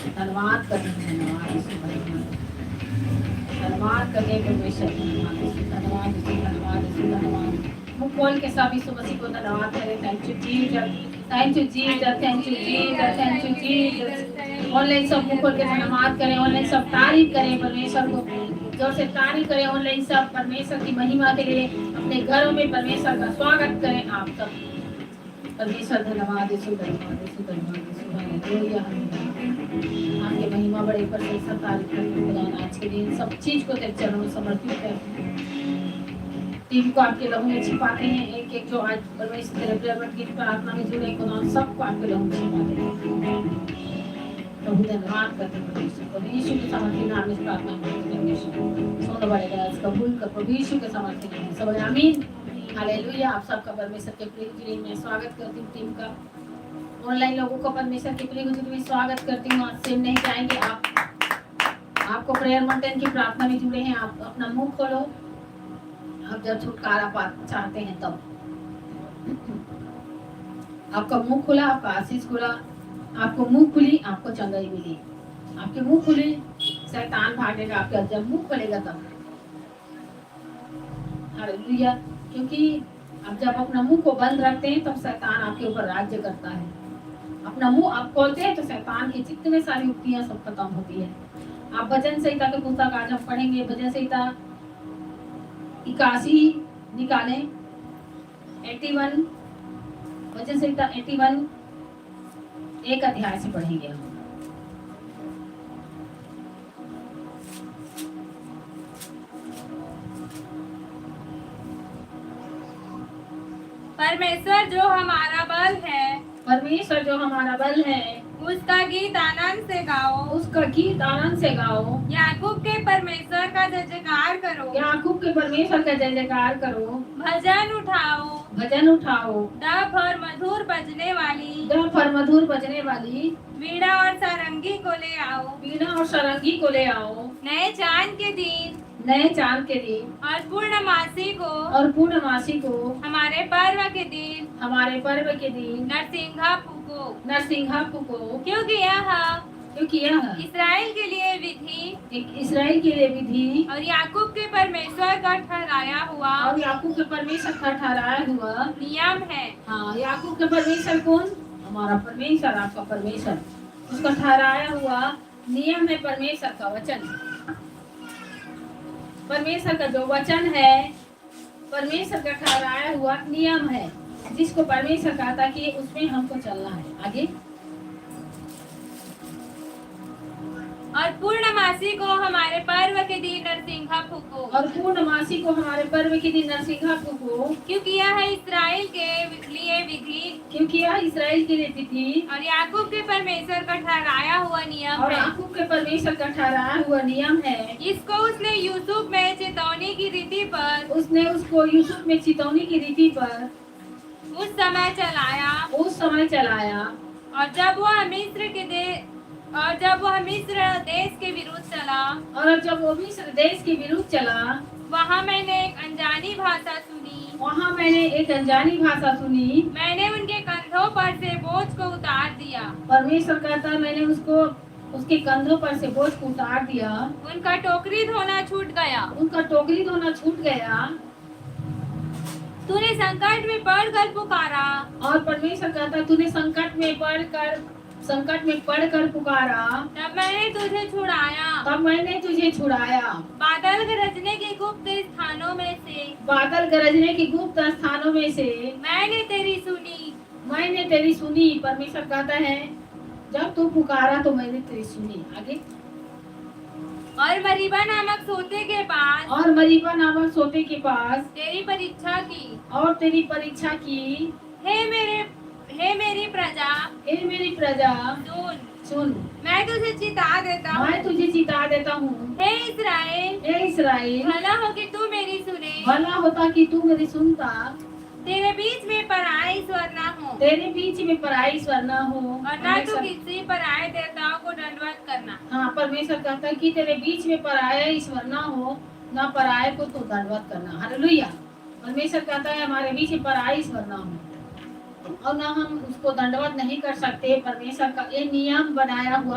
धन्यवाद करते हैं, धन्यवाद यीशु, धन्यवाद करते हैं परमेश्वर, धन्यवाद यीशु, धन्यवाद यीशु, धन्यवाद यीशु, धन्यवाद। मुंह खोल के सब यीशु मसीह को धन्यवाद करें। Thank you Jesus, thank you Jesus, thank you Jesus, thank you Jesus. Online सब मुंह खोल के धन्यवाद करें, ऑनलाइन सब तारीफ करें परमेश्वर को, जोर से तारीफ करें। ऑनलाइन सब परमेश्वर की महिमा के लिए अपने घरों में परमेश्वर का स्वागत करें। आप सब परमेश्वर धन्यवाद यीशु, धन्यवाद यीशु, धन्यवाद यीशु, हालेलुया हालेलुया। आपकी महिमा बड़े परमेश्वर तारीफ करते खुदा। आज के दिन सब चीज को तेरे चरणों में समर्पित करते हैं। टीम को आपके लहू में छिपाते हैं, एक एक जो आज परमेश्वर तेरे प्रेम की प्रार्थना में जुड़े खुदा सबको आपके लहू में छिपाते हैं। प्रभु धन्यवाद करते हैं परमेश्वर को, यीशु के समर्थी नाम में प्रार्थना करते हैं परमेश्वर। सुनो बड़े गैस कबूल कर प्रभु यीशु के समर्थी नाम में सब आमीन हालेलुया। आप सबका परमेश्वर के प्रिय गुजरी में स्वागत करती हूँ। टीम का ऑनलाइन लोगों को परमेश्वर के प्रिय गुजरी में स्वागत करती हूँ। आज सेम नहीं जाएंगे, आपको प्रेयर माउंटेन की प्रार्थना में जुड़े हैं। आप अपना मुंह खोलो, आप जब छुटकारा पा चाहते हैं तब आपका मुंह खुला, आपका आशीष खुला, आपको मुंह खुली, आपको चंगाई मिली। आपके मुंह खुले शैतान भागेगा, आपका जब मुंह खुलेगा तब। हालेलुया। क्योंकि आप जब अपना मुंह को बंद रखते हैं तब शैतान आपके ऊपर राज्य करता है। अपना मुंह आप खोलते हैं तो शैतान की जितने सारी युक्तियां सब खत्म होती है। आप वचन संहिता के पुस्तक आज हम पढ़ेंगे, वचन संहिता 81 निकालें, 81, वचन संहिता 81 एक अध्याय से पढ़ेंगे हम। परमेश्वर जो हमारा बल है, परमेश्वर जो हमारा बल है, उसका गीत आनंद से गाओ, उसका गीत आनंद से गाओ। याकूब के परमेश्वर का जय जयकार करो, याकूब के परमेश्वर का जय जयकार करो। भजन उठाओ, भजन उठाओ, डफ और मधुर बजने वाली, डफ और मधुर बजने वाली, वीणा और सारंगी को ले आओ, वीणा और सारंगी को ले आओ। नए चांद के दिन, नए चांद के दिन और पूर्णमासी को, और पूर्णमासी को, हमारे पर्व के दिन, हमारे पर्व के दिन नरसिंहा फूको, नरसिंहा फूको। क्योंकि यह इस्राएल के लिए विधि, एक इस्राएल के लिए विधि और याकूब के परमेश्वर का ठहराया हुआ, और याकूब के परमेश्वर का ठहराया हुआ नियम है। हाँ, याकूब के परमेश्वर कौन? हमारा परमेश्वर, आपका परमेश्वर। उसका ठहराया हुआ नियम है परमेश्वर का वचन। परमेश्वर का जो वचन है, परमेश्वर का ठहराया हुआ नियम है, जिसको परमेश्वर कहता कि उसमें हमको चलना है। आगे, और पूर्णमासी को हमारे पर्व के दिन नरसिंहा फूको, और पूर्णमासी को हमारे पर्व के दिन नरसिंहा फूको। क्योंकि यह इस्राएल के लिए विधि, क्योंकि यह इस्राएल के लिए विधि और याकूब के परमेश्वर का ठहराया हुआ नियम और है। याकूब के परमेश्वर का ठहराया हुआ नियम है। इसको उसने यूसुफ में चेतावनी की रीति पर, उसने उसको यूसुफ में चेतावनी की रीति पर उस समय चलाया, और जब वह मिस्र देश के विरुद्ध चला, और जब वो मिस्र देश के विरुद्ध चला, वहाँ मैंने एक अनजानी भाषा सुनी, वहाँ मैंने एक अनजानी भाषा सुनी। मैंने उनके कंधों पर से बोझ को उतार दिया। परमेश्वर कहता है, मैंने उसको उसके कंधों पर से बोझ को उतार दिया। उनका टोकरी धोना छूट गया, उनका टोकरी धोना छूट गया। तूने संकट में पड़कर पुकारा, और परमेश्वर कहता, तूने संकट में पड़कर पुकारा, तब मैंने तुझे छुड़ाया। तब मैंने तुझे छुड़ाया। बादल गरजने के गुप्त स्थानों में से, बादल गरजने की गुप्त स्थानों में से मैंने तेरी सुनी। परमेश्वर कहता है, जब तू पुकारा तो मैंने तेरी सुनी। आगे, और मरीबा नामक सोते के पास तेरी परीक्षा की। हे मेरी प्रजा, सुन, मैं तुझे चिता देता हूँ। हे इस्राएल, भला हो कि तू मेरी सुने, भला होता कि तू मेरी सुनता। तेरे बीच में पराई स्वर न हो, और न तो किसी पराये देवताओं को दंडवत करना। हाँ, परमेश्वर कहता है कि तेरे बीच में पराया ईश्वर न हो, न पराये को तो दंडवत करना। हालेलुया। परमेश्वर कहता है हमारे बीच में पराया ईश्वर न हो और ना हम उसको दंडवत नहीं कर सकते। परमेश्वर का ये नियम बनाया हुआ